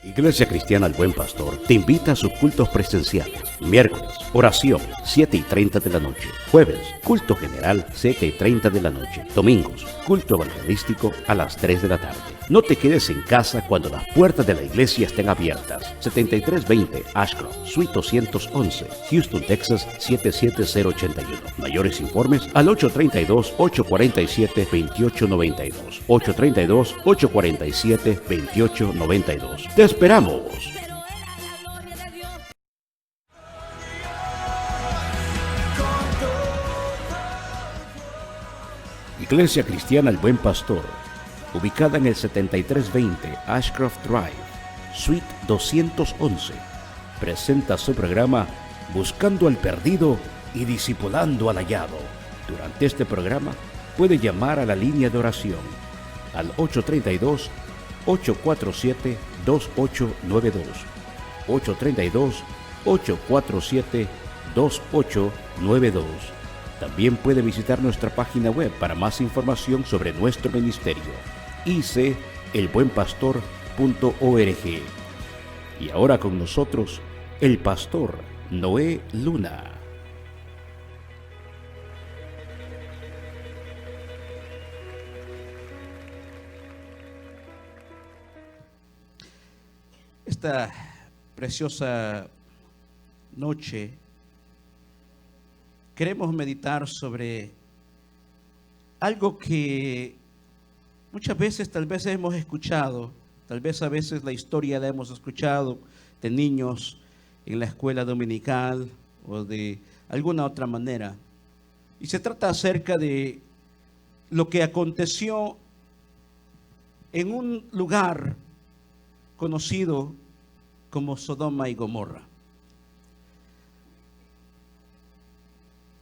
Iglesia Cristiana El Buen Pastor te invita a sus cultos presenciales. Miércoles, oración, 7:30 de la noche. Jueves, culto general, 7:30 de la noche. Domingos, culto evangelístico a las 3 de la tarde. No te quedes en casa cuando las puertas de la iglesia estén abiertas. 7320 Ashcroft, Suite 211, Houston, Texas 77081. Mayores informes al 832-847-2892. 832-847-2892. ¡Te esperamos! Iglesia Cristiana El Buen Pastor, ubicada en el 7320 Ashcroft Drive, Suite 211, presenta su programa Buscando al Perdido y Discipulando al Hallado. Durante este programa puede llamar a la línea de oración al 832-847-2892, 832-847-2892. También puede visitar nuestra página web para más información sobre nuestro ministerio, icelbuenpastor.org. Y ahora con nosotros, el pastor Noé Luna. Esta preciosa noche queremos meditar sobre algo que muchas veces tal vez hemos escuchado, tal vez a veces la historia la hemos escuchado de niños en la escuela dominical o de alguna otra manera. Y se trata acerca de lo que aconteció en un lugar conocido como Sodoma y Gomorra.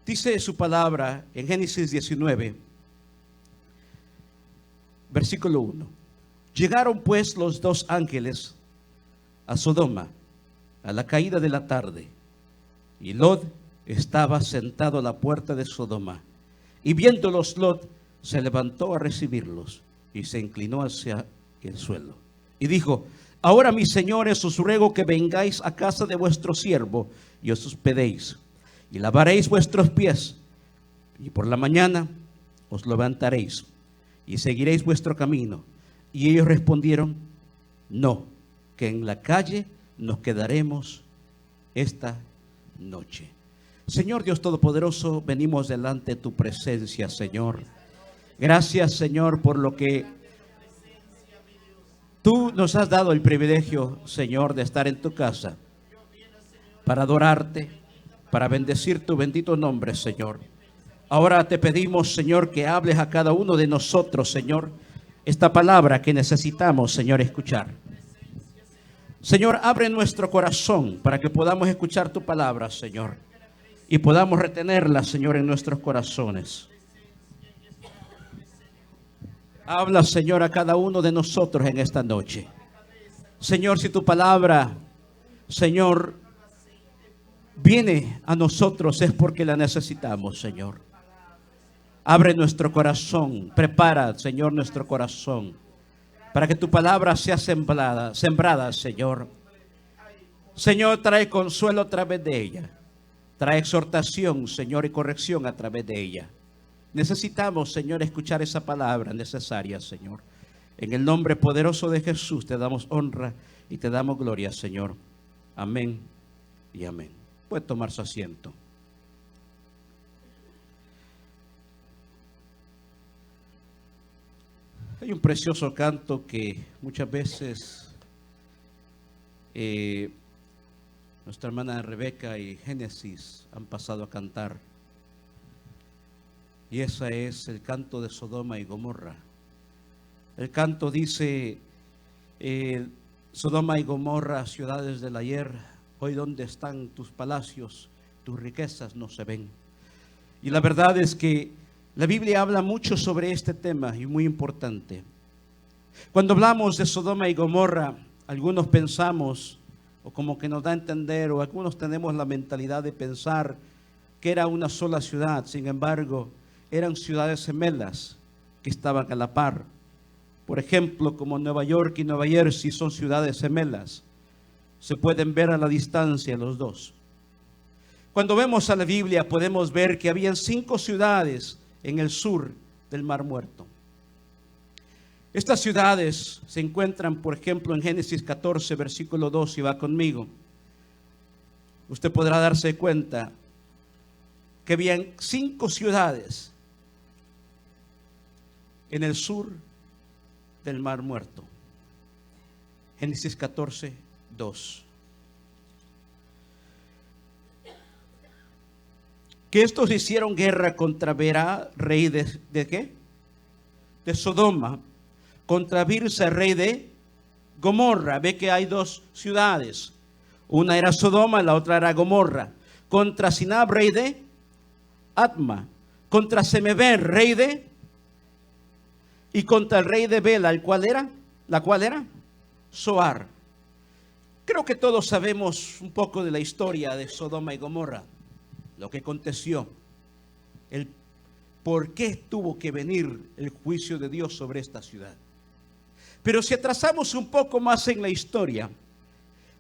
Dice su palabra en Génesis 19, versículo 1. Llegaron pues los dos ángeles a Sodoma a la caída de la tarde, y Lot estaba sentado a la puerta de Sodoma. Y viéndolos Lot, se levantó a recibirlos y se inclinó hacia el suelo. Y dijo: ahora, mis señores, os ruego que vengáis a casa de vuestro siervo y os hospedéis, y lavaréis vuestros pies, y por la mañana os levantaréis y seguiréis vuestro camino. Y ellos respondieron: no, que en la calle nos quedaremos esta noche. Señor Dios Todopoderoso, venimos delante de tu presencia, Señor. Gracias, Señor, por lo que tú nos has dado el privilegio, Señor, de estar en tu casa para adorarte, para bendecir tu bendito nombre, Señor. Ahora te pedimos, Señor, que hables a cada uno de nosotros, Señor, esta palabra que necesitamos, Señor, escuchar. Señor, abre nuestro corazón para que podamos escuchar tu palabra, Señor, y podamos retenerla, Señor, en nuestros corazones. Habla, Señor, a cada uno de nosotros en esta noche. Señor, si tu palabra, Señor, viene a nosotros es porque la necesitamos, Señor. Abre nuestro corazón, prepara, Señor, nuestro corazón para que tu palabra sea sembrada, Señor. Señor, trae consuelo a través de ella. Trae exhortación, Señor, y corrección a través de ella. Necesitamos, Señor, escuchar esa palabra necesaria, Señor. En el nombre poderoso de Jesús te damos honra y te damos gloria, Señor. Amén y amén. Puede tomar su asiento. Hay un precioso canto que muchas veces nuestra hermana Rebeca y Génesis han pasado a cantar. Y ese es el canto de Sodoma y Gomorra. El canto dice: Sodoma y Gomorra, ciudades del ayer, hoy donde están tus palacios, tus riquezas no se ven. Y la verdad es que la Biblia habla mucho sobre este tema y muy importante. Cuando hablamos de Sodoma y Gomorra, algunos pensamos, o como que nos da a entender, o algunos tenemos la mentalidad de pensar que era una sola ciudad. Sin embargo, eran ciudades gemelas que estaban a la par. por ejemplo, como Nueva York y Nueva Jersey son ciudades gemelas. Se pueden ver a la distancia los dos. Cuando vemos a la Biblia podemos ver que habían 5 ciudades en el sur del Mar Muerto. Estas ciudades se encuentran, por ejemplo, en Génesis 14, versículo 2, si va conmigo. Usted podrá darse cuenta que habían 5 ciudades en el sur del Mar Muerto. Génesis 14, 2. Que estos hicieron guerra contra Berá, rey ¿de qué? De Sodoma, contra Birsa, rey de Gomorra. Ve que hay 2 ciudades. Una era Sodoma, la otra era Gomorra. Contra Sinab, rey de Atma. Contra Semeber, rey de, y contra el rey de Bela, la cual era Zoar. Creo que todos sabemos un poco de la historia de Sodoma y Gomorra, lo que aconteció, el por qué tuvo que venir el juicio de Dios sobre esta ciudad. Pero si atrasamos un poco más en la historia,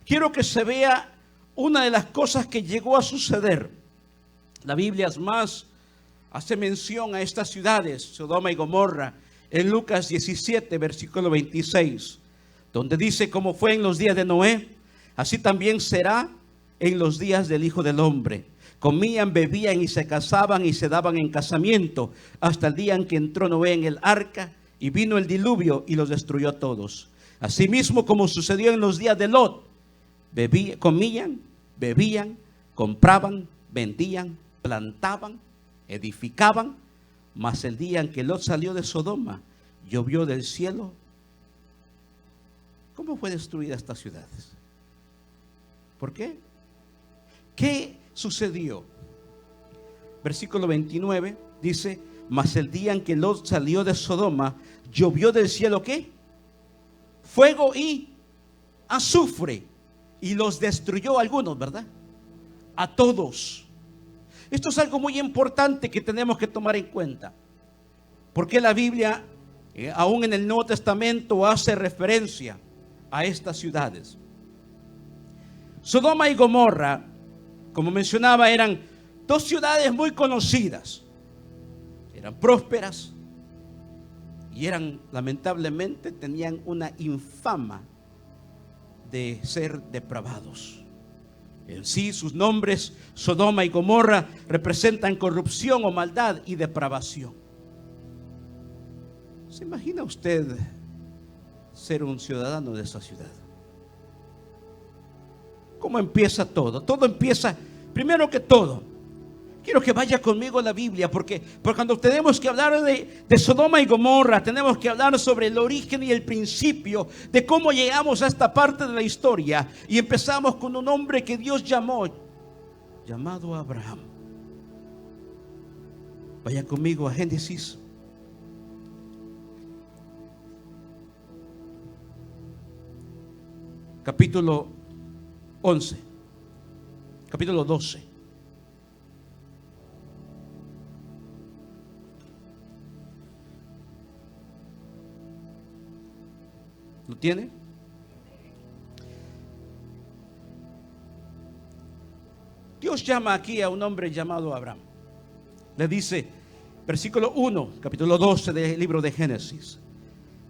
quiero que se vea una de las cosas que llegó a suceder. La Biblia es más, hace mención a estas ciudades, Sodoma y Gomorra, en Lucas 17, versículo 26, donde dice: como fue en los días de Noé, así también será en los días del Hijo del Hombre. Comían, bebían y se casaban y se daban en casamiento hasta el día en que entró Noé en el arca y vino el diluvio y los destruyó a todos. Asimismo, como sucedió en los días de Lot, comían, bebían, compraban, vendían, plantaban, edificaban. Mas el día en que Lot salió de Sodoma, llovió del cielo. ¿Cómo fue destruida estas ciudades? ¿Por qué? ¿Qué sucedió? Versículo 29 dice: mas el día en que Lot salió de Sodoma, llovió del cielo ¿qué? Fuego y azufre, y los destruyó a algunos, ¿verdad? A todos. Esto es algo muy importante que tenemos que tomar en cuenta, porque la Biblia, aún en el Nuevo Testamento, hace referencia a estas ciudades. Sodoma y Gomorra, como mencionaba, eran 2 ciudades muy conocidas. Eran prósperas y lamentablemente, tenían una infama de ser depravados. En sí, sus nombres, Sodoma y Gomorra, representan corrupción o maldad y depravación. ¿Se imagina usted ser un ciudadano de esa ciudad? ¿Cómo empieza todo? Todo empieza, primero que todo, quiero que vaya conmigo a la Biblia, porque cuando tenemos que hablar de Sodoma y Gomorra, tenemos que hablar sobre el origen y el principio de cómo llegamos a esta parte de la historia. Y empezamos con un hombre que Dios llamado Abraham. Vaya conmigo a Génesis. Capítulo 11, capítulo 12. ¿Lo tiene? Dios llama aquí a un hombre llamado Abraham. Le dice, versículo 1, capítulo 12 del libro de Génesis: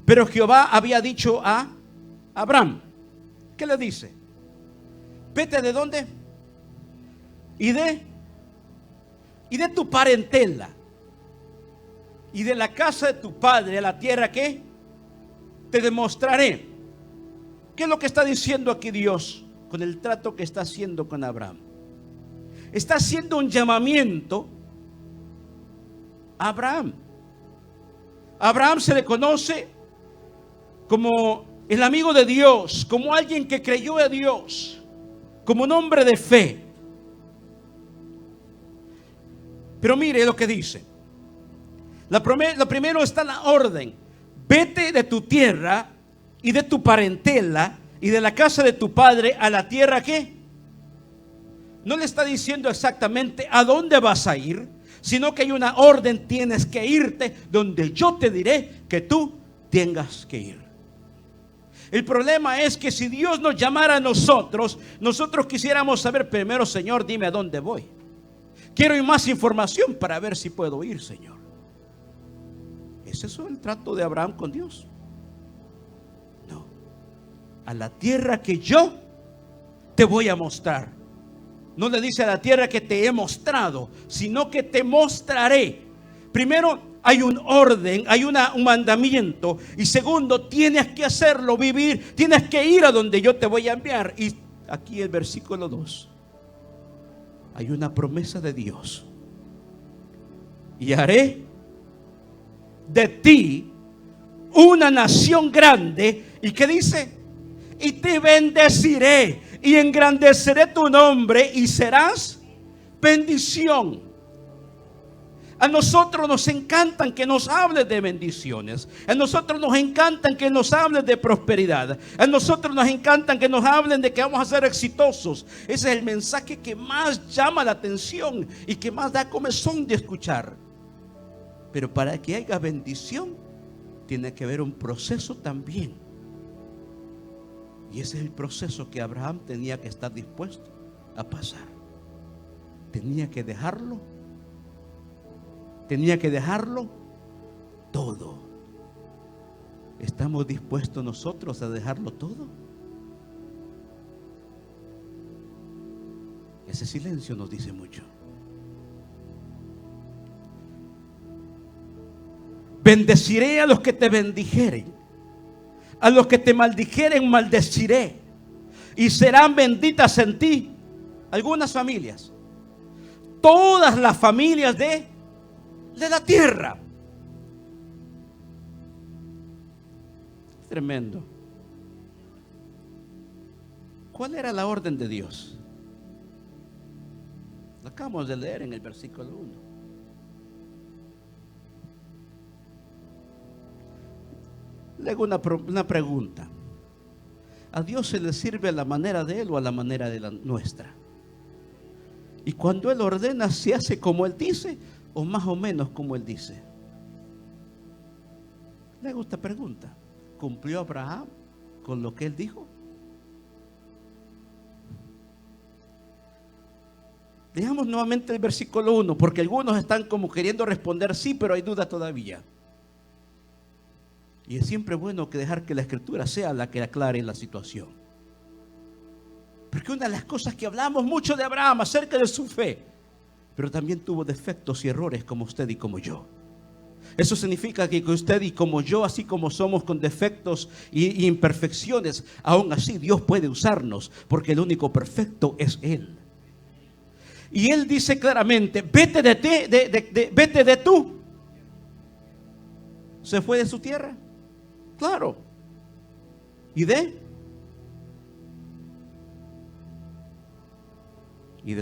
pero Jehová había dicho a Abraham, ¿qué le dice? Vete de dónde, y de tu parentela, y de la casa de tu padre, a la tierra que te demostraré. ¿Qué es lo que está diciendo aquí Dios con el trato que está haciendo con Abraham? Está haciendo un llamamiento a Abraham. Abraham se le conoce como el amigo de Dios, como alguien que creyó a Dios, como un hombre de fe. Pero mire lo que dice. Lo primero está en la orden: vete de tu tierra y de tu parentela y de la casa de tu padre a la tierra que. No le está diciendo exactamente a dónde vas a ir, sino que hay una orden: tienes que irte donde yo te diré que tú tengas que ir. El problema es que si Dios nos llamara a nosotros quisiéramos saber primero, Señor, dime a dónde voy. Quiero más información para ver si puedo ir, Señor. ¿Es eso el trato de Abraham con Dios? No. A la tierra que yo te voy a mostrar. No le dice a la tierra que te he mostrado, sino que te mostraré. Primero, hay un orden, hay un mandamiento. Y segundo, tienes que hacerlo, vivir. Tienes que ir a donde yo te voy a enviar. Y aquí el versículo 2. Hay una promesa de Dios. Y haré de ti una nación grande. ¿Y qué dice? Y te bendeciré y engrandeceré tu nombre y serás bendición. A nosotros nos encantan que nos hables de bendiciones. A nosotros nos encantan que nos hables de prosperidad. A nosotros nos encantan que nos hablen de que vamos a ser exitosos. Ese es el mensaje que más llama la atención y que más da comezón de escuchar. Pero para que haya bendición tiene que haber un proceso también. Y ese es el proceso que Abraham tenía que estar dispuesto a pasar. Tenía que dejarlo todo. ¿Estamos dispuestos nosotros a dejarlo todo? Ese silencio nos dice mucho. Bendeciré a los que te bendijeren, a los que te maldijeren maldeciré, y serán benditas en ti algunas familias, todas las familias de la tierra. Tremendo. ¿Cuál era la orden de Dios? Lo acabamos de leer en el versículo 1. Le hago una pregunta. ¿A Dios se le sirve a la manera de Él o a la manera de la nuestra? Y cuando Él ordena, ¿se hace como Él dice o más o menos como Él dice? Le hago esta pregunta. ¿Cumplió Abraham con lo que Él dijo? Leamos nuevamente el versículo 1, porque algunos están como queriendo responder sí, pero hay duda todavía. Y es siempre bueno que dejar que la Escritura sea la que aclare la situación. Porque una de las cosas que hablamos mucho de Abraham acerca de su fe, pero también tuvo defectos y errores como usted y como yo. Eso significa que usted y como yo, así como somos con defectos y imperfecciones, aún así Dios puede usarnos, porque el único perfecto es Él. Y Él dice claramente: vete de tú. Se fue de su tierra. Claro. Y de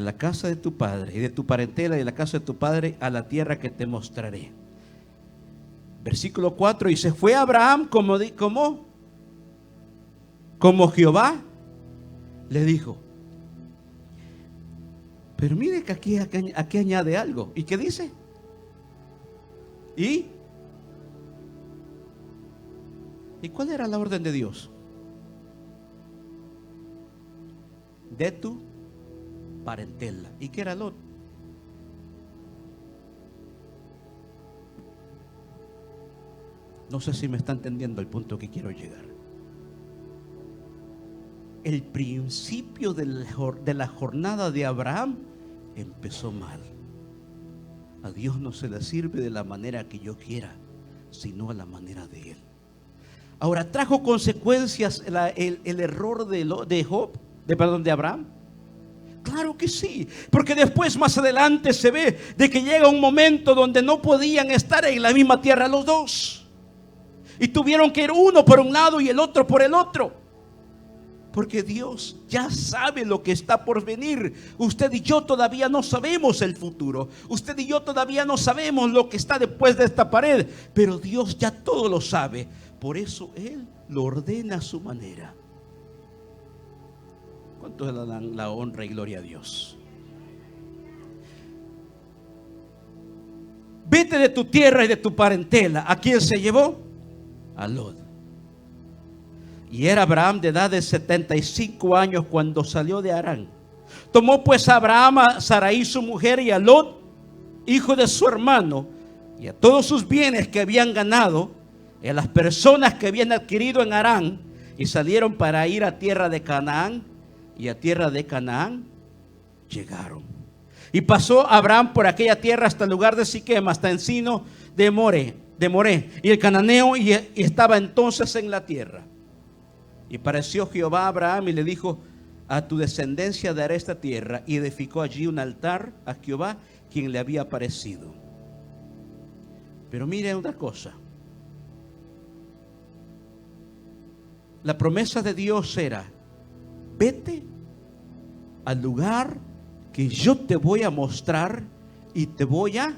la casa de tu padre y de tu parentela y de la casa de tu padre a la tierra que te mostraré. Versículo 4. Y se fue Abraham como Jehová le dijo. Pero mire que aquí añade algo. ¿Y qué dice? ¿Y cuál era la orden de Dios? De tu parentela. ¿Y qué era Lot? No sé si me está entendiendo el punto que quiero llegar. El principio de la jornada de Abraham empezó mal. A Dios no se le sirve de la manera que yo quiera, sino a la manera de Él. Ahora, ¿trajo consecuencias el error de Abraham? Claro que sí, porque después más adelante se ve de que llega un momento donde no podían estar en la misma tierra los dos. Y tuvieron que ir uno por un lado y el otro por el otro. Porque Dios ya sabe lo que está por venir. Usted y yo todavía no sabemos el futuro. Usted y yo todavía no sabemos lo que está después de esta pared. Pero Dios ya todo lo sabe. Por eso Él lo ordena a su manera. ¿Cuántos le dan la honra y gloria a Dios? Vete de tu tierra y de tu parentela. ¿A quién se llevó? a Lot. Y era Abraham de edad de 75 años cuando salió de Harán. Tomó pues Abraham a Sarai su mujer y a Lot, hijo de su hermano, y a todos sus bienes que habían ganado, y a las personas que habían adquirido en Harán, y salieron para ir a tierra de Canaán, y a tierra de Canaán llegaron. Y pasó Abraham por aquella tierra hasta el lugar de Siquem, hasta encino de Moré, y el cananeo y estaba entonces en la tierra. Y pareció Jehová a Abraham y le dijo: a tu descendencia daré esta tierra. Y edificó allí un altar a Jehová, quien le había aparecido. Pero mire una cosa. La promesa de Dios era: vete al lugar que yo te voy a mostrar y te voy ¿a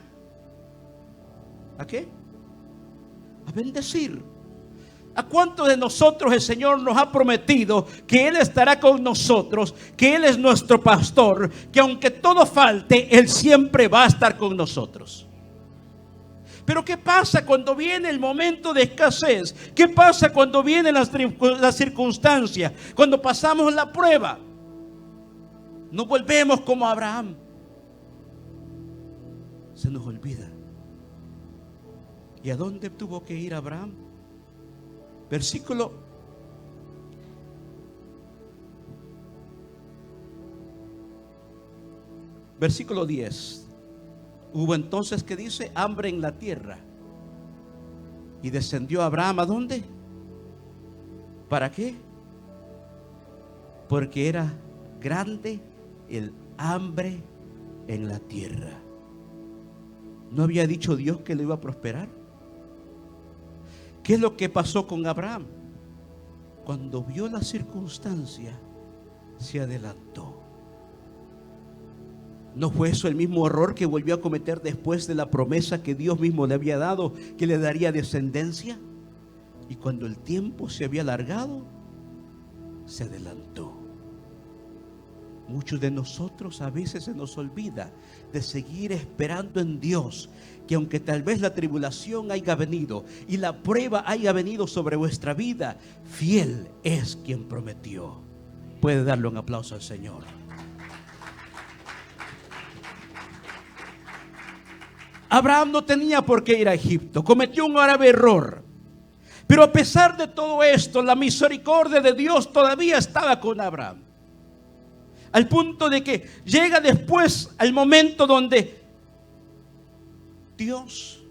qué? A bendecir. ¿A cuántos de nosotros el Señor nos ha prometido que Él estará con nosotros, que Él es nuestro pastor, que aunque todo falte, Él siempre va a estar con nosotros? Pero ¿qué pasa cuando viene el momento de escasez? ¿Qué pasa cuando vienen las circunstancias? Cuando pasamos la prueba, no volvemos como Abraham. Se nos olvida. ¿Y a dónde tuvo que ir Abraham? Versículo 10. Hubo entonces, que dice, hambre en la tierra. Y descendió Abraham, ¿a dónde? ¿Para qué? Porque era grande el hambre en la tierra. ¿No había dicho Dios que le iba a prosperar? ¿Qué es lo que pasó con Abraham? Cuando vio la circunstancia, se adelantó. ¿No fue eso el mismo error que volvió a cometer después de la promesa que Dios mismo le había dado, que le daría descendencia? Y cuando el tiempo se había alargado, se adelantó. Muchos de nosotros a veces se nos olvida de seguir esperando en Dios, que aunque tal vez la tribulación haya venido y la prueba haya venido sobre vuestra vida, fiel es quien prometió. Puede darle un aplauso al Señor. Abraham no tenía por qué ir a Egipto, cometió un grave error. Pero a pesar de todo esto, la misericordia de Dios todavía estaba con Abraham. Al punto de que llega después al momento donde Dios,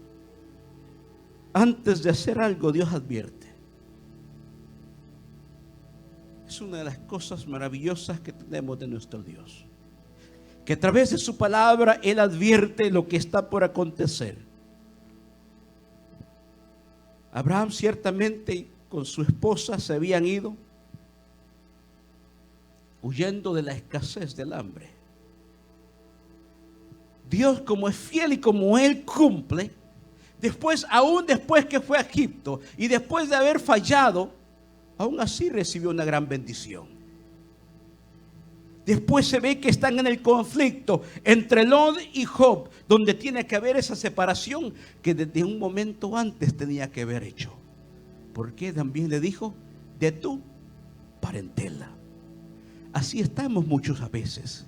antes de hacer algo, Dios advierte. Es una de las cosas maravillosas que tenemos de nuestro Dios, que a través de su palabra Él advierte lo que está por acontecer. Abraham ciertamente con su esposa se habían ido huyendo de la escasez del hambre. Dios, como es fiel y como Él cumple, aún después que fue a Egipto y después de haber fallado, aún así recibió una gran bendición. Después se ve que están en el conflicto entre Lot y Job, donde tiene que haber esa separación que desde un momento antes tenía que haber hecho. Porque también le dijo: de tu parentela. Así estamos muchos a veces.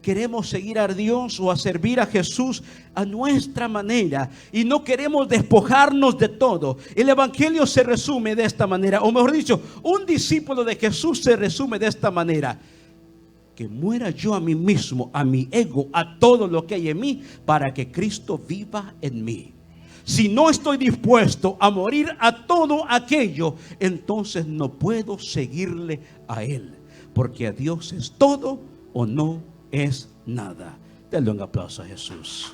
Queremos seguir a Dios o a servir a Jesús a nuestra manera y no queremos despojarnos de todo. El evangelio se resume de esta manera, o mejor dicho, un discípulo de Jesús se resume de esta manera: que muera yo a mí mismo, a mi ego, a todo lo que hay en mí, para que Cristo viva en mí. Si no estoy dispuesto a morir a todo aquello, entonces no puedo seguirle a Él, porque a Dios es todo o no es nada. Denle un aplauso a Jesús.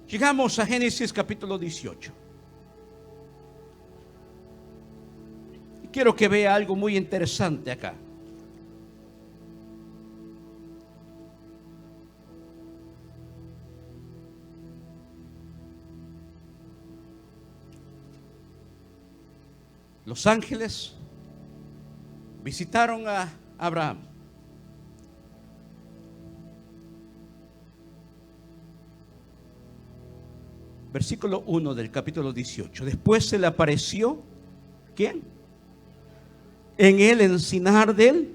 Llegamos a Génesis capítulo 18. Y quiero que vea algo muy interesante acá. Los ángeles visitaron a Abraham. Versículo 1 del capítulo 18. Después se le apareció, ¿quién? En el encinar de él,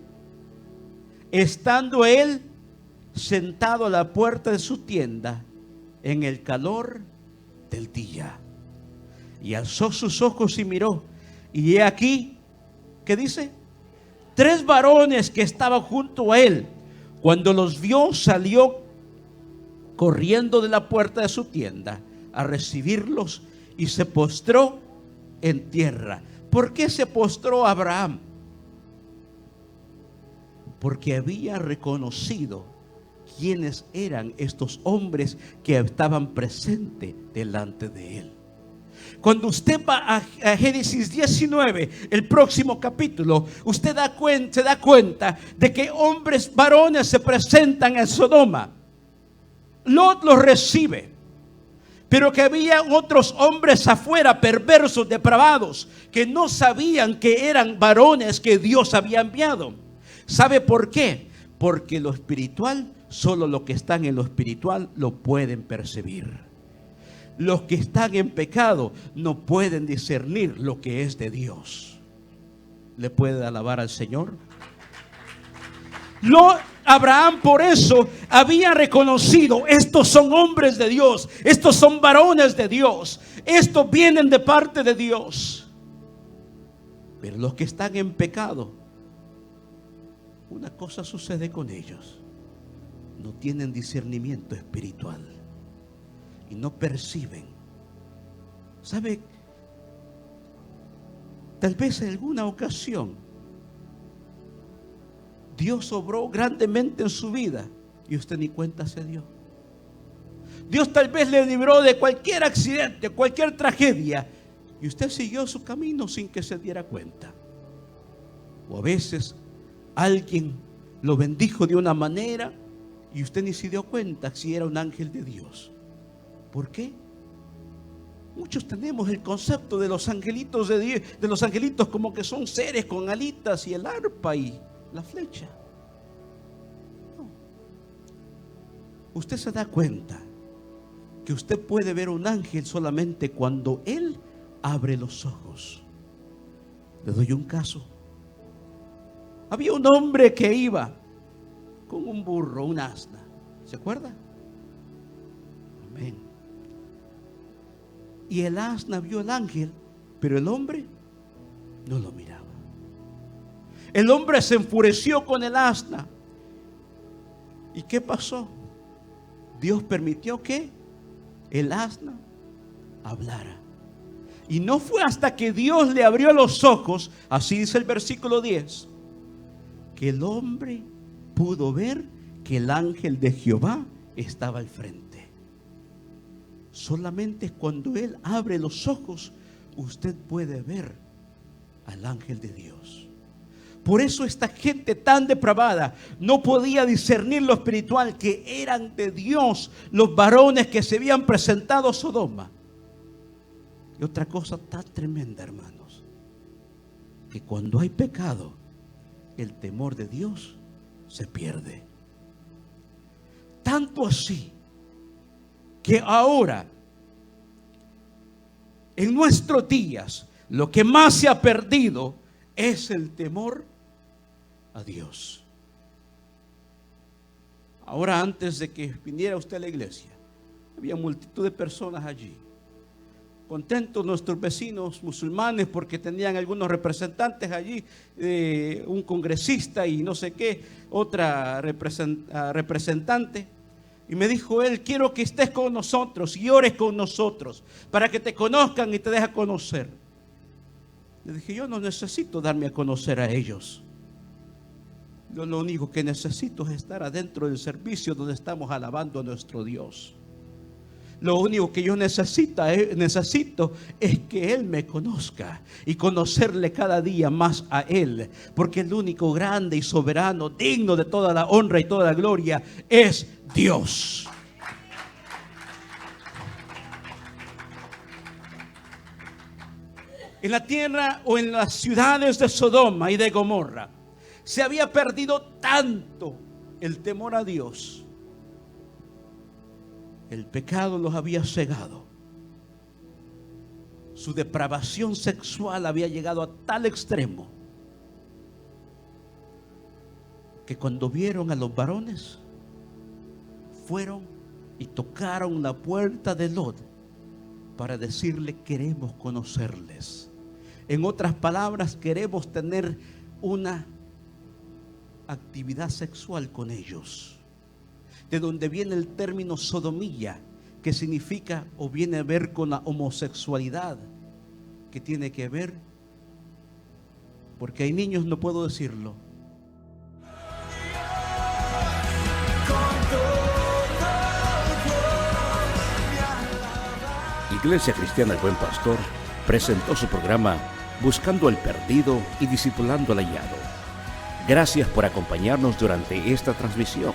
estando él sentado a la puerta de su tienda en el calor del día. Y alzó sus ojos y miró, y he aquí, ¿qué dice? 3 varones que estaban junto a él. Cuando los vio, salió corriendo de la puerta de su tienda a recibirlos y se postró en tierra. ¿Por qué se postró Abraham? Porque había reconocido quiénes eran estos hombres que estaban presentes delante de él. Cuando usted va a Génesis 19, el próximo capítulo, usted se da cuenta de que hombres, varones se presentan en Sodoma. Lot los recibe, pero que había otros hombres afuera, perversos, depravados, que no sabían que eran varones que Dios había enviado. ¿Sabe por qué? Porque lo espiritual, solo los que están en lo espiritual lo pueden percibir. Los que están en pecado no pueden discernir lo que es de Dios. ¿Le puede alabar al Señor? Abraham por eso había reconocido: estos son hombres de Dios, estos son varones de Dios, estos vienen de parte de Dios. Pero los que están en pecado, una cosa sucede con ellos: no tienen discernimiento espiritual y no perciben. ¿Sabe? Tal vez en alguna ocasión Dios obró grandemente en su vida y usted ni cuenta se dio. Dios tal vez le libró de cualquier accidente, cualquier tragedia, y usted siguió su camino sin que se diera cuenta. O a veces alguien lo bendijo de una manera y usted ni se dio cuenta si era un ángel de Dios. ¿Por qué? Muchos tenemos el concepto de los angelitos de Dios, de los angelitos como que son seres con alitas y el arpa y la flecha. No. Usted se da cuenta que usted puede ver un ángel solamente cuando él abre los ojos. Le doy un caso. Había un hombre que iba con un burro, un asna. ¿Se acuerda? Amén. Y el asna vio al ángel, pero el hombre no lo miraba. El hombre se enfureció con el asna. ¿Y qué pasó? Dios permitió que el asna hablara. Y no fue hasta que Dios le abrió los ojos, así dice el versículo 10, que el hombre pudo ver que el ángel de Jehová estaba al frente. Solamente cuando él abre los ojos, usted puede ver al ángel de Dios. Por eso esta gente tan depravada no podía discernir lo espiritual, que eran de Dios los varones que se habían presentado a Sodoma. Y otra cosa tan tremenda, hermanos, que cuando hay pecado, el temor de Dios se pierde. Tanto así que ahora, en nuestros días, lo que más se ha perdido es el temor a Dios. Ahora, antes de que viniera usted a la iglesia, había multitud de personas allí. Contentos nuestros vecinos musulmanes porque tenían algunos representantes allí, un congresista y no sé qué, otra representante. Y me dijo él: quiero que estés con nosotros y ores con nosotros para que te conozcan y te dejes conocer. Le dije: yo no necesito darme a conocer a ellos. Yo lo único que necesito es estar adentro del servicio donde estamos alabando a nuestro Dios. Lo único que yo necesito es que Él me conozca y conocerle cada día más a Él, porque el único grande y soberano, digno de toda la honra y toda la gloria, es Dios. En la tierra o en las ciudades de Sodoma y de Gomorra se había perdido tanto el temor a Dios. El pecado los había cegado. Su depravación sexual había llegado a tal extremo que cuando vieron a los varones, fueron y tocaron la puerta de Lot para decirle: queremos conocerles. En otras palabras, queremos tener una actividad sexual con ellos. De donde viene el término sodomía, que significa o viene a ver con la homosexualidad, que tiene que ver, porque hay niños, no puedo decirlo. Iglesia Cristiana El Buen Pastor presentó su programa Buscando al Perdido y Discipulando al Hallado. Gracias por acompañarnos durante esta transmisión.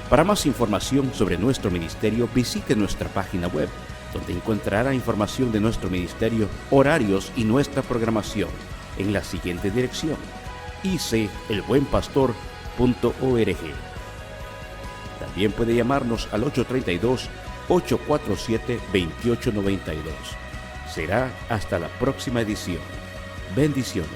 Para más información sobre nuestro ministerio, visite nuestra página web, donde encontrará información de nuestro ministerio, horarios y nuestra programación en la siguiente dirección: icelbuenpastor.org. También puede llamarnos al 832-847-2892. Será hasta la próxima edición. Bendiciones.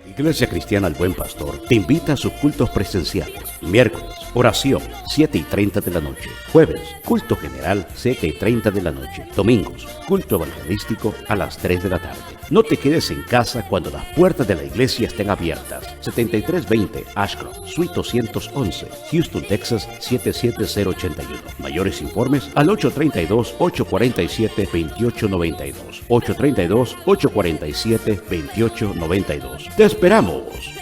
Iglesia Cristiana El Buen Pastor te invita a sus cultos presenciales. Miércoles, oración, 7:30 de la noche. Jueves, culto general, 7:30 de la noche. Domingos, culto evangelístico a las 3 de la tarde. No te quedes en casa cuando las puertas de la iglesia estén abiertas. 7320 Ashcroft, Suite 211, Houston, Texas, 77081. Mayores informes al 832-847-2892. 832-847-2892. ¡Te esperamos!